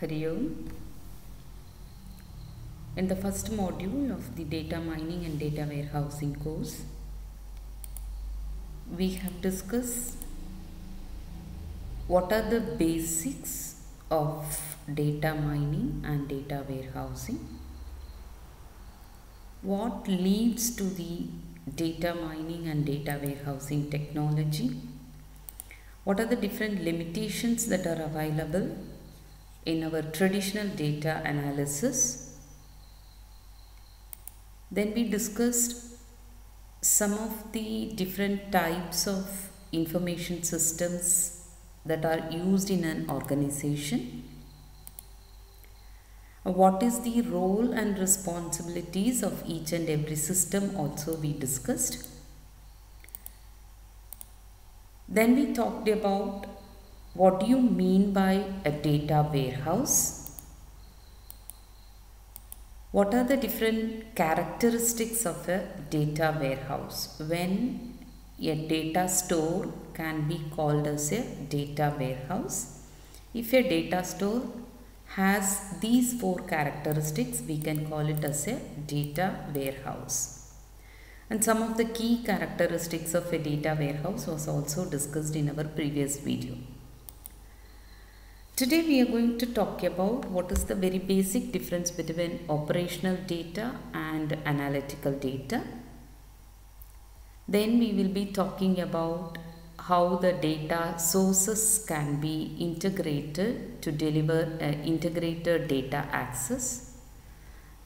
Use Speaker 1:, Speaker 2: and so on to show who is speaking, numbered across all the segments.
Speaker 1: Hari Om. In the first module of the data mining and data warehousing course, we have discussed what are the basics of data mining and data warehousing, what leads to the data mining and data warehousing technology, what are the different limitations that are available in our traditional data analysis. Then we discussed some of the different types of information systems that are used in an organization. What is the role and responsibilities of each and every system also we discussed. Then we talked about what do you mean by a data warehouse? What are the different characteristics of a data warehouse? When a data store can be called as a data warehouse. If a data store has these four characteristics, we can call it as a data warehouse. And some of the key characteristics of a data warehouse was also discussed in our previous video. Today we are going to talk about what is the very basic difference between operational data and analytical data. Then we will be talking about how the data sources can be integrated to deliver an integrated data access.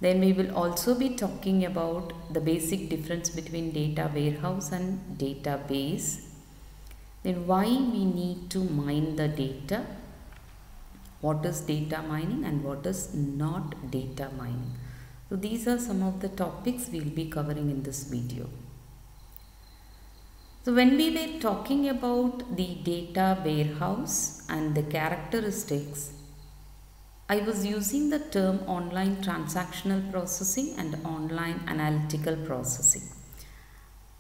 Speaker 1: Then we will also be talking about the basic difference between data warehouse and database. Then why we need to mine the data. What is data mining and what is not data mining. So these are some of the topics we will be covering in this video. So when we were talking about the data warehouse and the characteristics, I was using the term online transactional processing and online analytical processing.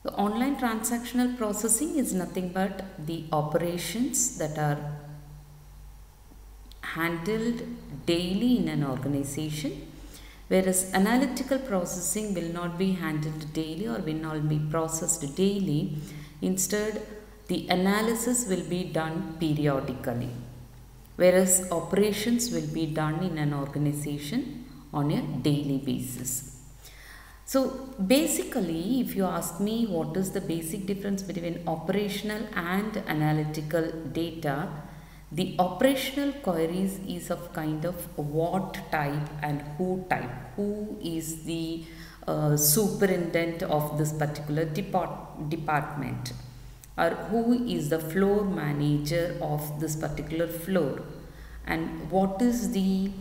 Speaker 1: The online transactional processing is nothing but the operations that are handled daily in an organization, whereas analytical processing will not be handled daily or will not be processed daily. Instead, the analysis will be done periodically, whereas operations will be done in an organization on a daily basis. So basically, if you ask me what is the basic difference between operational and analytical data, the operational queries is of kind of what type and who type. Who is the superintendent of this particular department, or who is the floor manager of this particular floor, and what is the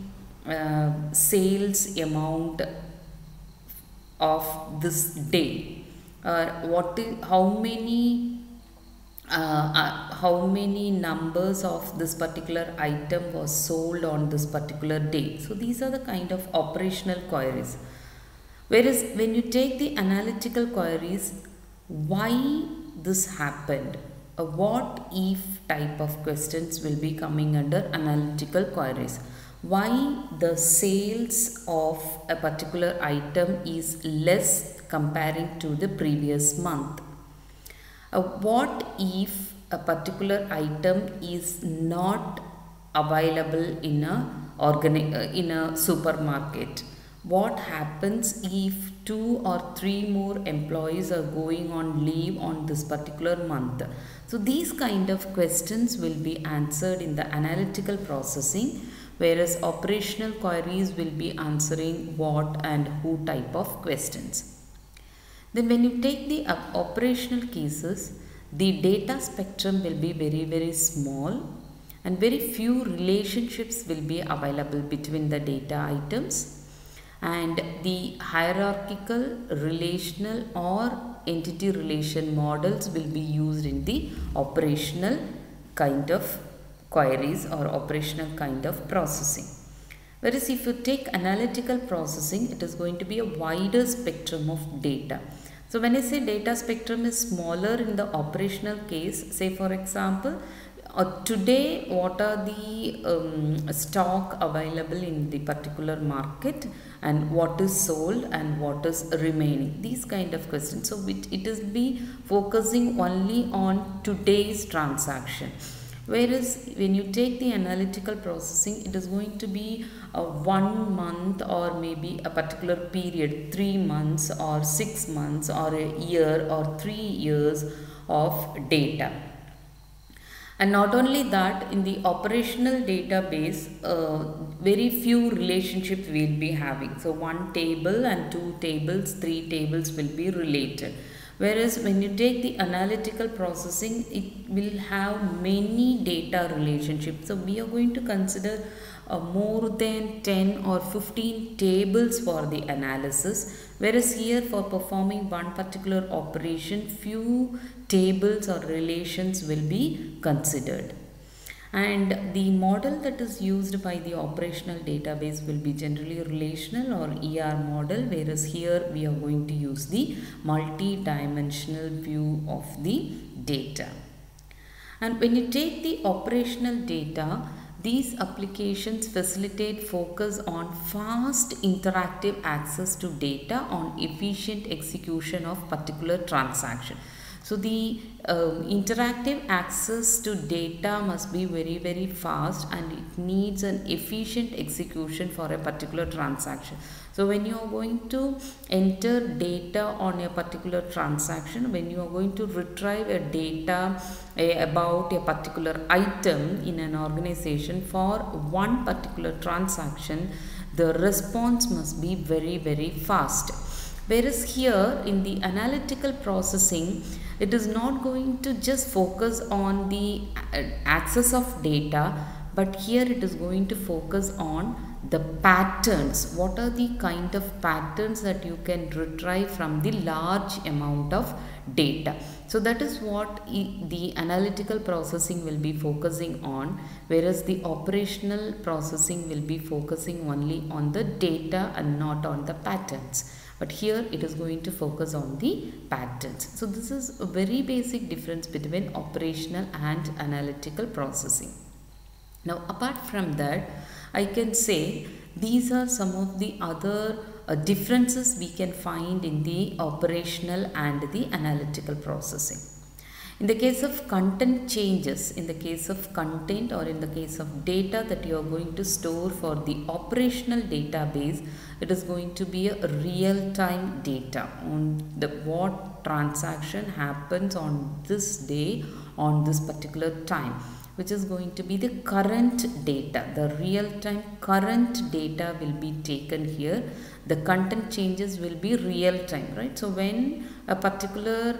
Speaker 1: sales amount of this day, how many numbers of this particular item was sold on this particular day. So these are the kind of operational queries. Whereas when you take the analytical queries, why this happened, a what if type of questions will be coming under analytical queries. Why the sales of a particular item is less comparing to the previous month. What if a particular item is not available in a supermarket? What happens if 2 or 3 more employees are going on leave on this particular month? So these kind of questions will be answered in the analytical processing, whereas operational queries will be answering what and who type of questions. Then when you take the operational cases, the data spectrum will be very, very small and very few relationships will be available between the data items, and the hierarchical, relational or entity relation models will be used in the operational kind of queries or operational kind of processing. Whereas if you take analytical processing, it is going to be a wider spectrum of data. So when I say data spectrum is smaller in the operational case, say for example, today what are the stock available in the particular market, and what is sold and what is remaining, these kind of questions. So it is be focusing only on today's transaction. Whereas when you take the analytical processing, it is going to be a 1 month or maybe a particular period, 3 months or 6 months or a year or 3 years of data. And not only that, in the operational database, very few relationships we will be having. So one table and 2 tables, 3 tables will be related. Whereas when you take the analytical processing, it will have many data relationships. So we are going to consider more than 10 or 15 tables for the analysis. Whereas here, for performing one particular operation, few tables or relations will be considered. And the model that is used by the operational database will be generally relational or ER model, whereas here we are going to use the multi-dimensional view of the data. And when you take the operational data, these applications facilitate focus on fast interactive access to data on efficient execution of particular transaction. So the interactive access to data must be very, very fast, and it needs an efficient execution for a particular transaction. So when you are going to enter data on a particular transaction, when you are going to retrieve a data about a particular item in an organization for one particular transaction, the response must be very, very fast. Whereas here in the analytical processing, it is not going to just focus on the access of data, but here it is going to focus on the patterns. What are the kind of patterns that you can retrieve from the large amount of data? So that is what the analytical processing will be focusing on, whereas the operational processing will be focusing only on the data and not on the patterns. But here it is going to focus on the patterns. So this is a very basic difference between operational and analytical processing. Now apart from that, I can say these are some of the other differences we can find in the operational and the analytical processing. In the case of content changes, in the case of content or in the case of data that you are going to store for the operational database, it is going to be a real-time data on the what transaction happens on this day on this particular time, which is going to be the current data. The real-time current data will be taken here. The content changes will be real-time, right? So when a particular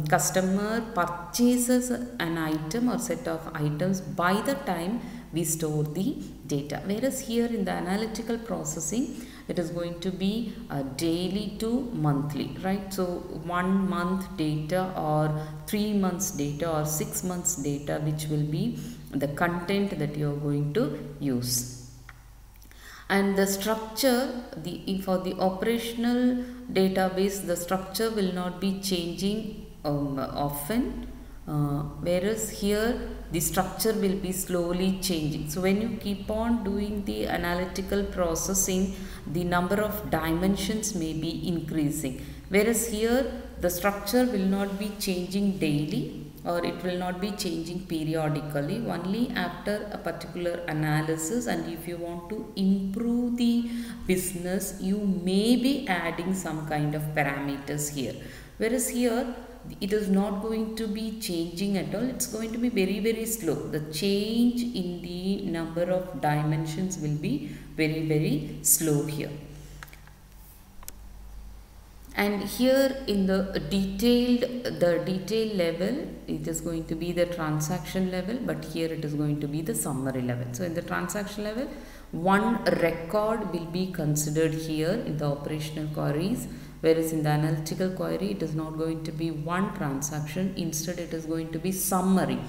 Speaker 1: customer purchases an item or set of items, by the time we store the data. Whereas here in the analytical processing, it is going to be daily to monthly, right? So 1 month data or 3 months data or 6 months data, which will be the content that you are going to use. And the structure, for the operational database, the structure will not be changing often, whereas here the structure will be slowly changing. So when you keep on doing the analytical processing, the number of dimensions may be increasing, whereas here the structure will not be changing daily, or it will not be changing periodically, only after a particular analysis. And if you want to improve the business, you may be adding some kind of parameters here. Whereas here, it is not going to be changing at all. It's going to be very, very slow. The change in the number of dimensions will be very, very slow here. And here in the detailed level, it is going to be the transaction level, but here it is going to be the summary level. So in the transaction level, one record will be considered here in the operational queries, whereas in the analytical query, it is not going to be one transaction. Instead, it is going to be summary.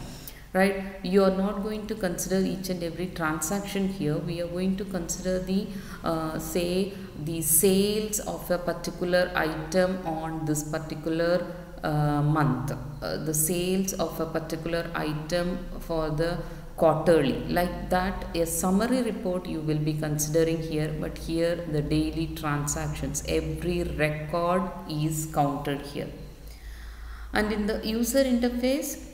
Speaker 1: Right, you are not going to consider each and every transaction here. We are going to consider the say the sales of a particular item on this particular month, the sales of a particular item for the quarterly, like that a summary report you will be considering here, but here the daily transactions, every record is counted here. And in the user interface,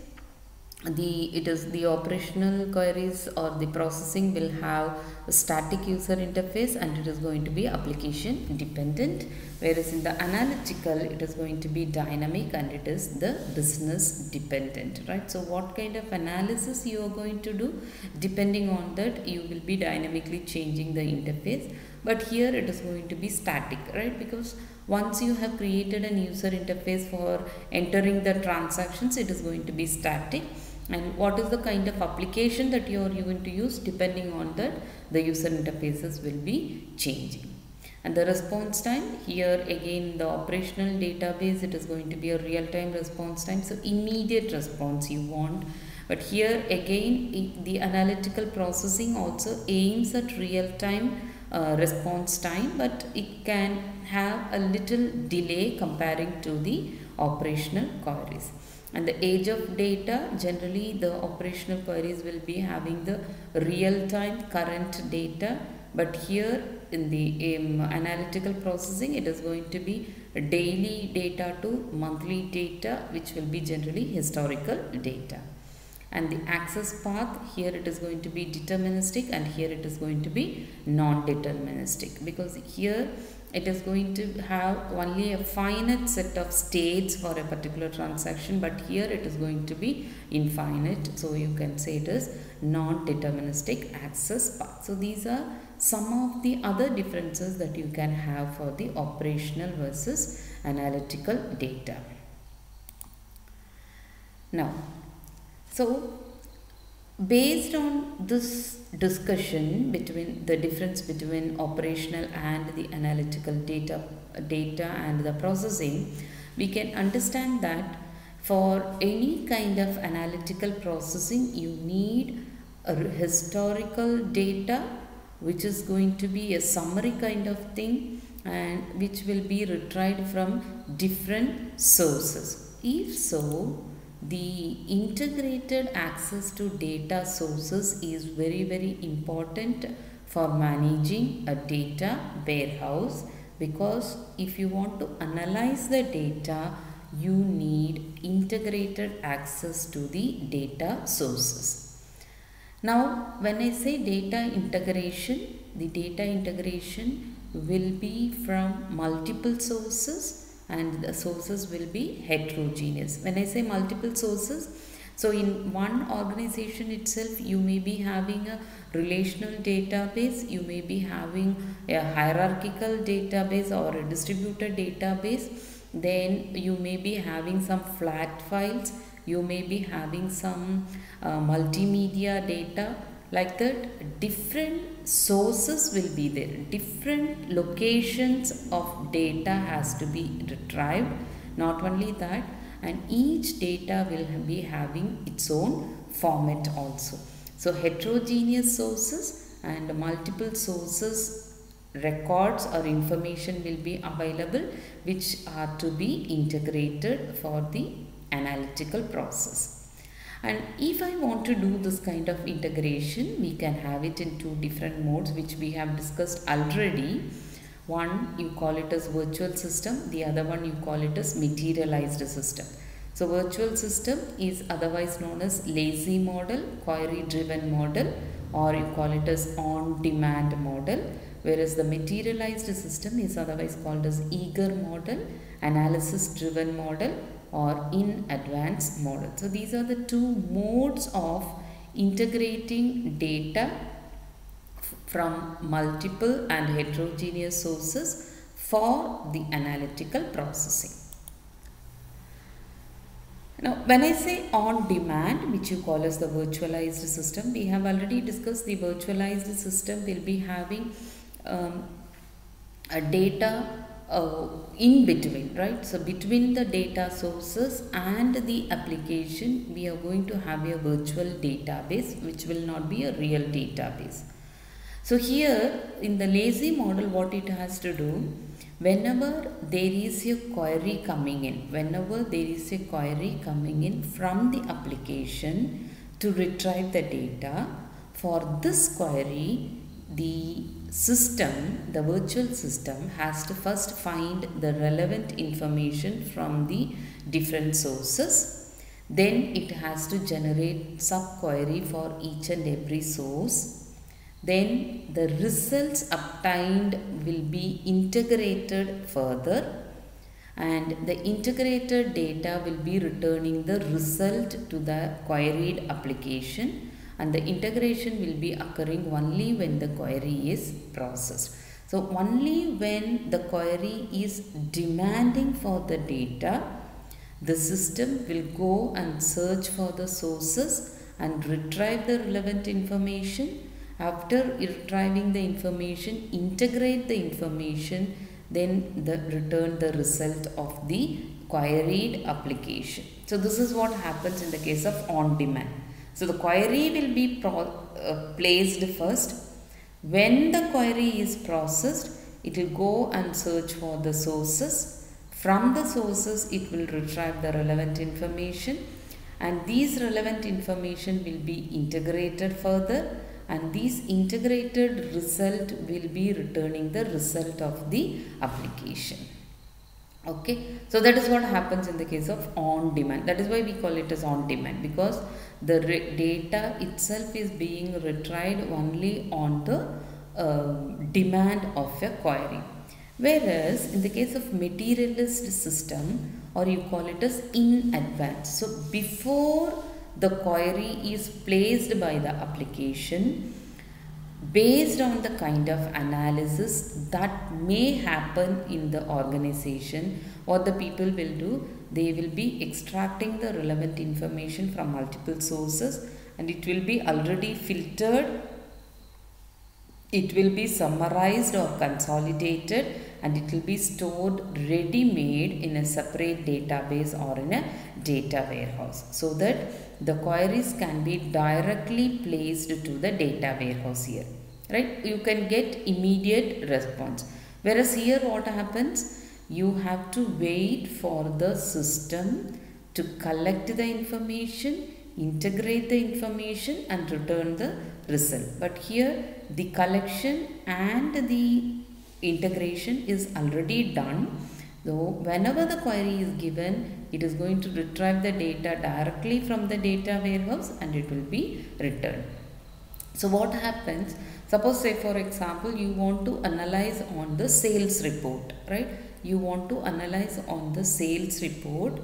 Speaker 1: the operational queries or the processing will have a static user interface and it is going to be application dependent, whereas in the analytical it is going to be dynamic and it is the business dependent, right? So what kind of analysis you are going to do, depending on that you will be dynamically changing the interface, but here it is going to be static, right? Because once you have created an user interface for entering the transactions, it is going to be static. And what is the kind of application that you are going to use, depending on that the user interfaces will be changing. And the response time, here again the operational database, it is going to be a real-time response time, so immediate response you want. But here again the analytical processing also aims at real-time response time, but it can have a little delay comparing to the operational queries. And the age of data, generally the operational queries will be having the real-time current data, but here in the analytical processing it is going to be daily data to monthly data, which will be generally historical data. And the access path, here it is going to be deterministic and here it is going to be non-deterministic, because here it is going to have only a finite set of states for a particular transaction, but here it is going to be infinite, so you can say it is non-deterministic access path. So these are some of the other differences that you can have for the operational versus analytical data. Now, so based on this discussion between the difference between operational and the analytical data and the processing, we can understand that for any kind of analytical processing you need a historical data, which is going to be a summary kind of thing and which will be retrieved from different sources. If so, the integrated access to data sources is very important for managing a data warehouse, because if you want to analyze the data, you need integrated access to the data sources. Now, when I say data integration, the data integration will be from multiple sources and the sources will be heterogeneous. When I say multiple sources, so in one organization itself you may be having a relational database, you may be having a hierarchical database or a distributed database, then you may be having some flat files, you may be having some multimedia data. Like that, different sources will be there, different locations of data has to be retrieved. Not only that, and each data will be having its own format also. So heterogeneous sources and multiple sources records or information will be available, which are to be integrated for the analytical process. And if I want to do this kind of integration, we can have it in two different modes, which we have discussed already. One you call it as virtual system, the other one you call it as materialized system. So virtual system is otherwise known as lazy model, query driven model, or you call it as on demand model, whereas the materialized system is otherwise called as eager model, analysis driven model, or in advance model. So these are the two modes of integrating data from multiple and heterogeneous sources for the analytical processing. Now, when I say on demand, which you call as the virtualized system, we have already discussed the virtualized system will be having a data in between, right? So between the data sources and the application, we are going to have a virtual database, which will not be a real database. So here in the lazy model, what it has to do, Whenever there is a query coming in from the application to retrieve the data, for this query, the virtual system has to first find the relevant information from the different sources. Then it has to generate sub-query for each and every source. Then the results obtained will be integrated further, and the integrated data will be returning the result to the queried application, and the integration will be occurring only when the query is processed. So only when the query is demanding for the data, the system will go and search for the sources and retrieve the relevant information. After retrieving the information, integrate the information, then return the result of the queried application. So this is what happens in the case of on demand. So the query will be placed first. When the query is processed, it will go and search for the sources. From the sources, it will retrieve the relevant information, and these relevant information will be integrated further, and this integrated result will be returning the result of the application. Okay, so that is what happens in the case of on demand. That is why we call it as on demand, because the data itself is being retrieved only on the demand of a query. Whereas in the case of materialist system, or you call it as in advance. So before the query is placed by the application, based on the kind of analysis that may happen in the organization, what the people will do, they will be extracting the relevant information from multiple sources, and it will be already filtered, it will be summarized or consolidated, and it will be stored ready-made in a separate database or in a data warehouse, so that the queries can be directly placed to the data warehouse here, right? You can get immediate response. Whereas here what happens, you have to wait for the system to collect the information, integrate the information, and return the result. But here the collection and the integration is already done. So whenever the query is given, it is going to retrieve the data directly from the data warehouse, and it will be returned. So what happens, suppose say for example you want to analyze on the sales report, right? You want to analyze on the sales report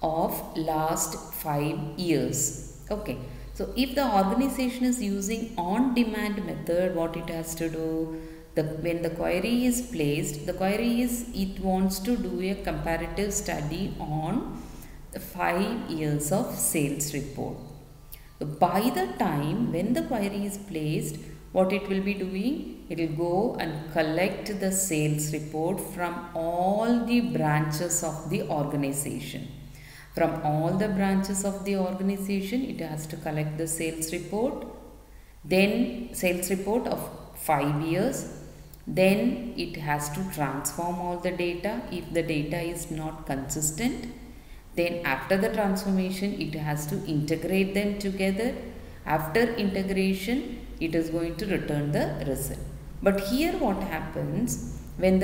Speaker 1: of last 5 years. Okay, so if the organization is using on demand method, what it has to do, when the query is placed, it wants to do a comparative study on the 5 years of sales report. By the time when the query is placed, what it will be doing, it will go and collect the sales report from all the branches of the organization. From all the branches of the organization, it has to collect the sales report, then sales report of 5 years. Then it has to transform all the data if the data is not consistent. Then after the transformation, it has to integrate them together. After integration, it is going to return the result. But here what happens, when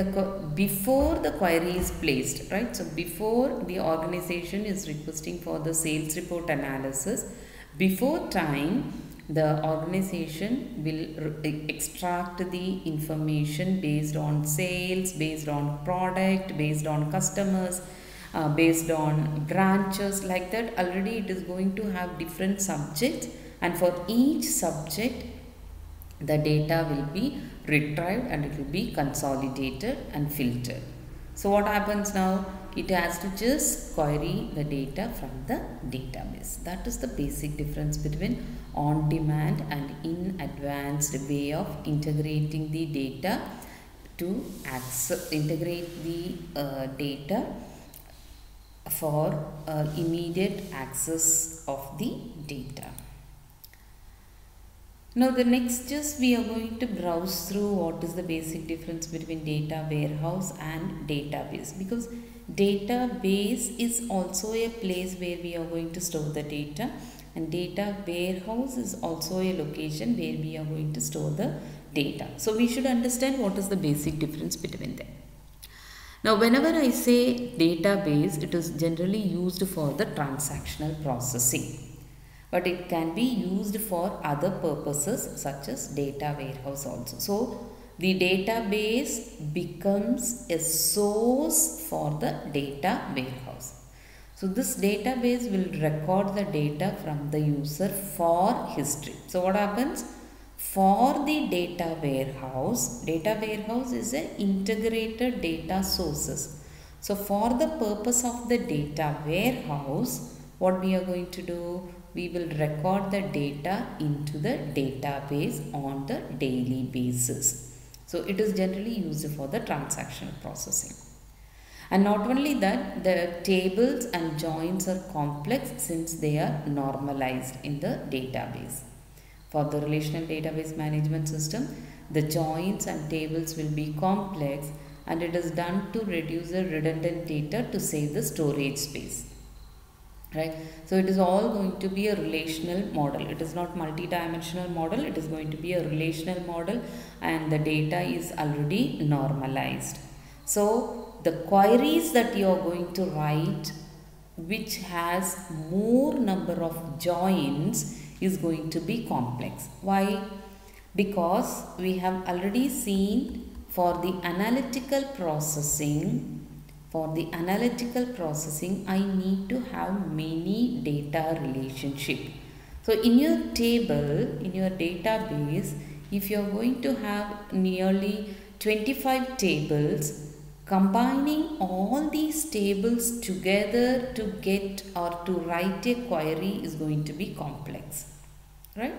Speaker 1: before the query is placed, right? So before the organization is requesting for the sales report analysis, before time, the organization will extract the information based on sales, based on product, based on customers, based on branches, like that. Already it is going to have different subjects, and for each subject the data will be retrieved and it will be consolidated and filtered. So what happens now? It has to just query the data from the database. That is the basic difference between on demand and in advanced way of integrating the data to integrate the data for immediate access of the data. Now the next just we are going to browse through what is the basic difference between data warehouse and database, because database is also a place where we are going to store the data, and data warehouse is also a location where we are going to store the data. So we should understand what is the basic difference between them. Now whenever I say database, it is generally used for the transactional processing, but it can be used for other purposes such as data warehouse also. So the database becomes a source for the data warehouse. So this database will record the data from the user for history. So what happens? For the data warehouse is an integrated data sources. So for the purpose of the data warehouse, what we are going to do? We will record the data into the database on the daily basis. So it is generally used for the transactional processing. And not only that, the tables and joins are complex since they are normalized in the database. For the relational database management system, the joins and tables will be complex, and it is done to reduce the redundant data to save the storage space. Right? So it is all going to be a relational model. It is not multi-dimensional model. It is going to be a relational model, and the data is already normalized. So the queries that you are going to write, which has more number of joins, is going to be complex. Why? Because we have already seen for the analytical processing, I need to have many data relationship. So in your table, in your database, if you are going to have nearly 25 tables, combining all these tables together to get or to write a query is going to be complex, right?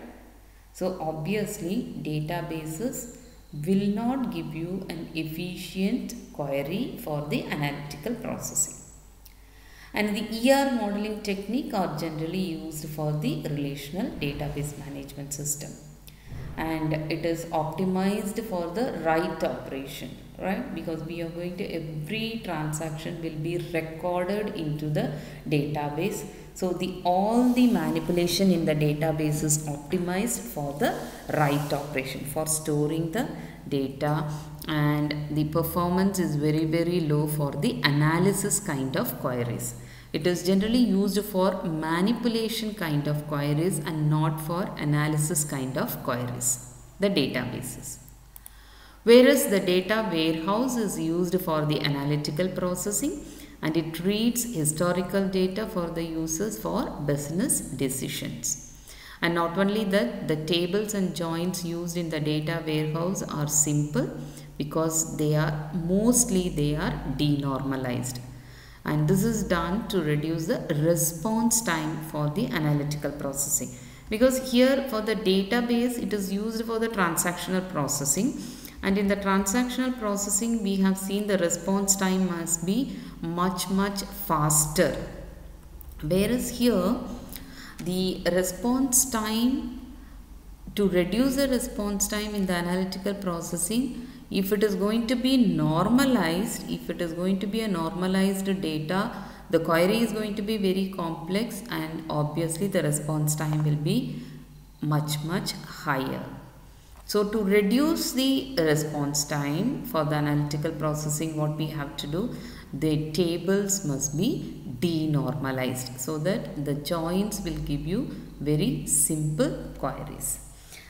Speaker 1: So obviously databases will not give you an efficient query for the analytical processing. And the ER modeling technique are generally used for the relational database management system, and it is optimized for the write operation, right? Because we are going to, every transaction will be recorded into the database. So all the manipulation in the database is optimized for the write operation, for storing the data, and the performance is very, very low for the analysis kind of queries. It is generally used for manipulation kind of queries and not for analysis kind of queries, the databases. Whereas the data warehouse is used for the analytical processing, and it reads historical data for the users for business decisions. And not only that, the tables and joins used in the data warehouse are simple because they are denormalized. And this is done to reduce the response time for the analytical processing. Because here for the database, it is used for the transactional processing. And in the transactional processing, we have seen the response time must be much faster. Whereas here, the response time, to reduce the response time in the analytical processing, if it is going to be normalized, if it is going to be a normalized data, the query is going to be very complex, and obviously the response time will be much higher. So to reduce the response time for the analytical processing, what we have to do, the tables must be denormalized so that the joins will give you very simple queries.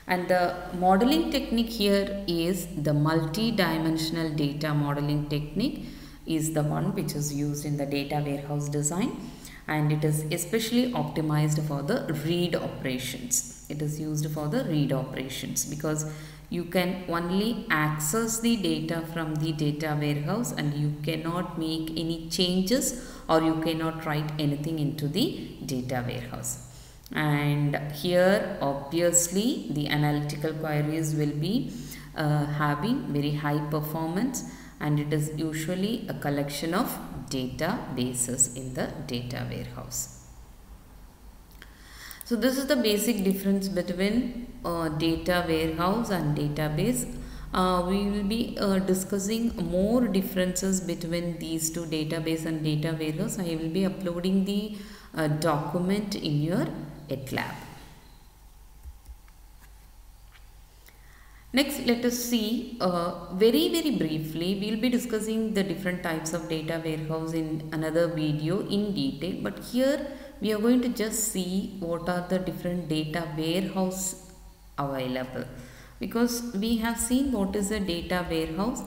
Speaker 1: And the modeling technique here is the multi-dimensional data modeling technique is the one which is used in the data warehouse design, and it is especially optimized for the read operations. It is used for the read operations because you can only access the data from the data warehouse and you cannot make any changes or you cannot write anything into the data warehouse. And here obviously the analytical queries will be having very high performance, and it is usually a collection of databases in the data warehouse. So this is the basic difference between data warehouse and database. We will be discussing more differences between these two, database and data warehouse. I will be uploading the document in your GitLab. Next, let us see very briefly. We will be discussing the different types of data warehouse in another video in detail, but here we are going to just see what are the different data warehouse available, because we have seen what is a data warehouse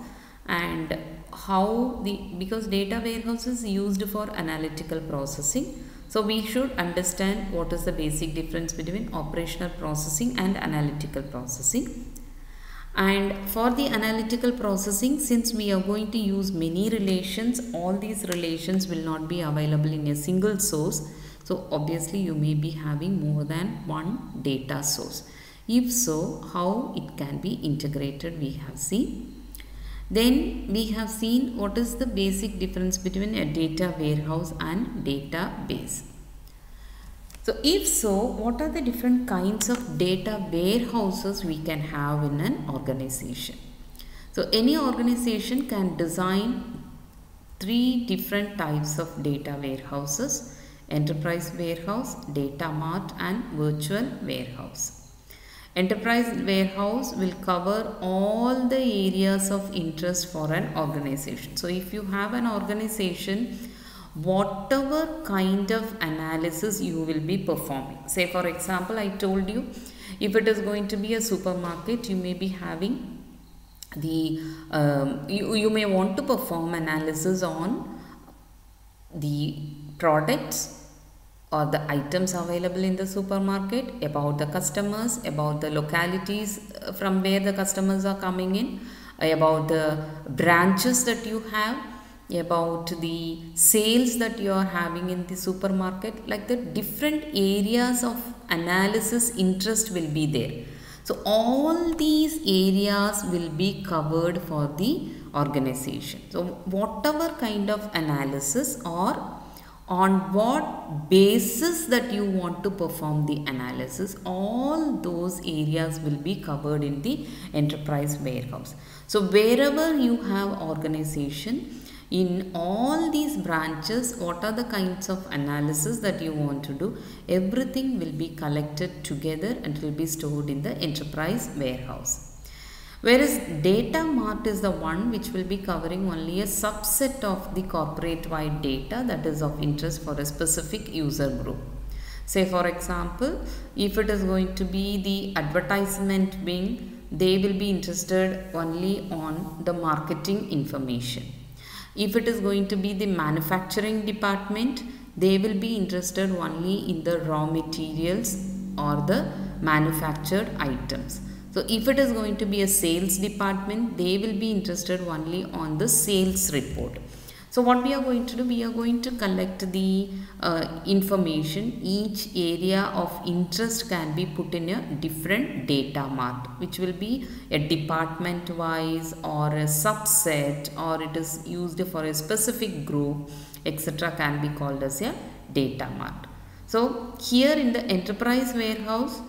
Speaker 1: and how because data warehouse is used for analytical processing. So we should understand what is the basic difference between operational processing and analytical processing. And for the analytical processing, since we are going to use many relations, all these relations will not be available in a single source. So obviously you may be having more than one data source. If so, how it can be integrated we have seen. Then we have seen what is the basic difference between a data warehouse and database. So if so, what are the different kinds of data warehouses we can have in an organization? So any organization can design 3 different types of data warehouses: enterprise warehouse, data mart, and virtual warehouse. Enterprise warehouse will cover all the areas of interest for an organization. So if you have an organization, whatever kind of analysis you will be performing. Say for example, I told you, if it is going to be a supermarket, you may be having the you may want to perform analysis on the products or the items available in the supermarket, about the customers, about the localities from where the customers are coming in, about the branches that you have, about the sales that you are having in the supermarket. Like the different areas of analysis interest will be there. So all these areas will be covered for the organization. So whatever kind of analysis or on what basis that you want to perform the analysis, all those areas will be covered in the enterprise warehouse. So wherever you have organization, in all these branches, what are the kinds of analysis that you want to do, everything will be collected together and will be stored in the enterprise warehouse. Whereas data mart is the one which will be covering only a subset of the corporate wide data that is of interest for a specific user group. Say for example, if it is going to be the advertisement wing, they will be interested only on the marketing information. If it is going to be the manufacturing department, they will be interested only in the raw materials or the manufactured items. So if it is going to be a sales department, they will be interested only on the sales report. So what we are going to do, we are going to collect the information. Each area of interest can be put in a different data mart, which will be a department wise or a subset, or it is used for a specific group, etc. can be called as a data mart. So here in the enterprise warehouse,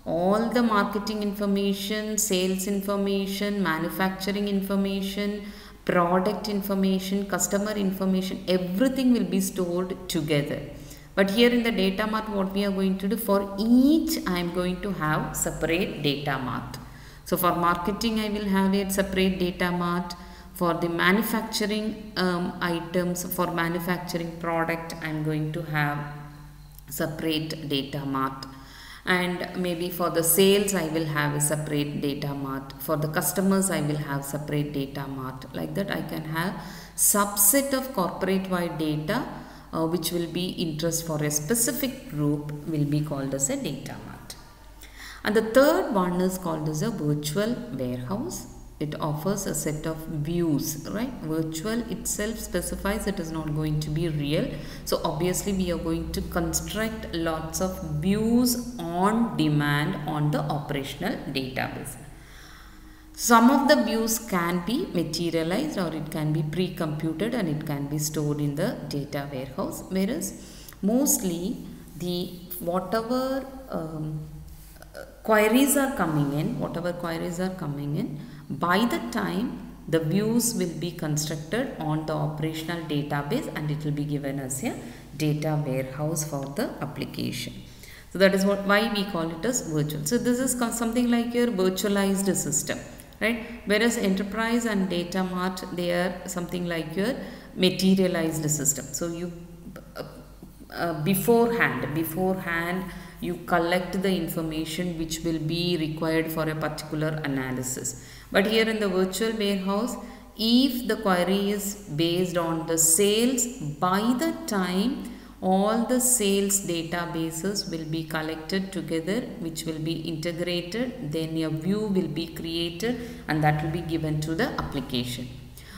Speaker 1: all the marketing information, sales information, manufacturing information, product information, customer information, everything will be stored together. But here in the data mart, what we are going to do, for each I am going to have separate data mart. So for marketing I will have a separate data mart. For the manufacturing items, for manufacturing product, I am going to have separate data mart. And maybe for the sales I will have a separate data mart. For the customers I will have separate data mart. Like that I can have subset of corporate wide data which will be interest for a specific group will be called as a data mart. And the third one is called as a virtual warehouse. It offers a set of views, right? Virtual itself specifies it is not going to be real. So obviously we are going to construct lots of views on demand on the operational database. Some of the views can be materialized or it can be pre-computed and it can be stored in the data warehouse, whereas mostly the whatever queries are coming in, by the time the views will be constructed on the operational database, and it will be given as a data warehouse for the application. So that is why we call it as virtual. So this is something like your virtualized system, right? Whereas enterprise and data mart, they are something like your materialized system. So you beforehand you collect the information which will be required for a particular analysis. But here in the virtual warehouse, if the query is based on the sales, by the time all the sales databases will be collected together, which will be integrated, then a view will be created and that will be given to the application.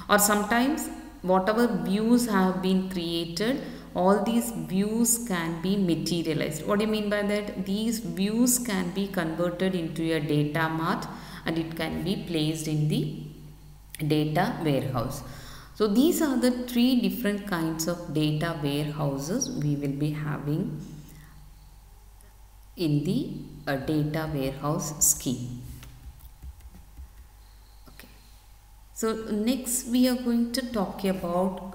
Speaker 1: Or sometimes whatever views have been created, all these views can be materialized. What do you mean by that? These views can be converted into a data mart and it can be placed in the data warehouse. So these are the 3 different kinds of data warehouses we will be having in the data warehouse scheme. Okay. So next we are going to talk about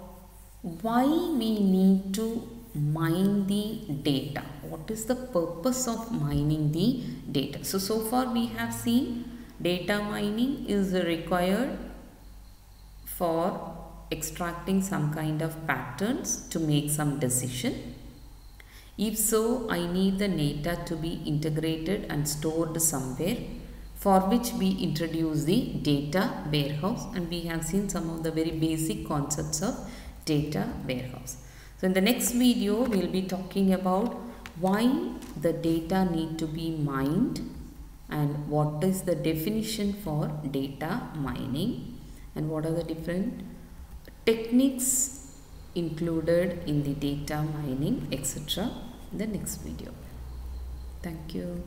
Speaker 1: why we need to mine the data. What is the purpose of mining the data? So far we have seen data mining is required for extracting some kind of patterns to make some decision. If so, I need the data to be integrated and stored somewhere, for which we introduce the data warehouse, and we have seen some of the very basic concepts of data warehouse. So in the next video we will be talking about why the data need to be mined and what is the definition for data mining and what are the different techniques included in the data mining, etc. in the next video. Thank you.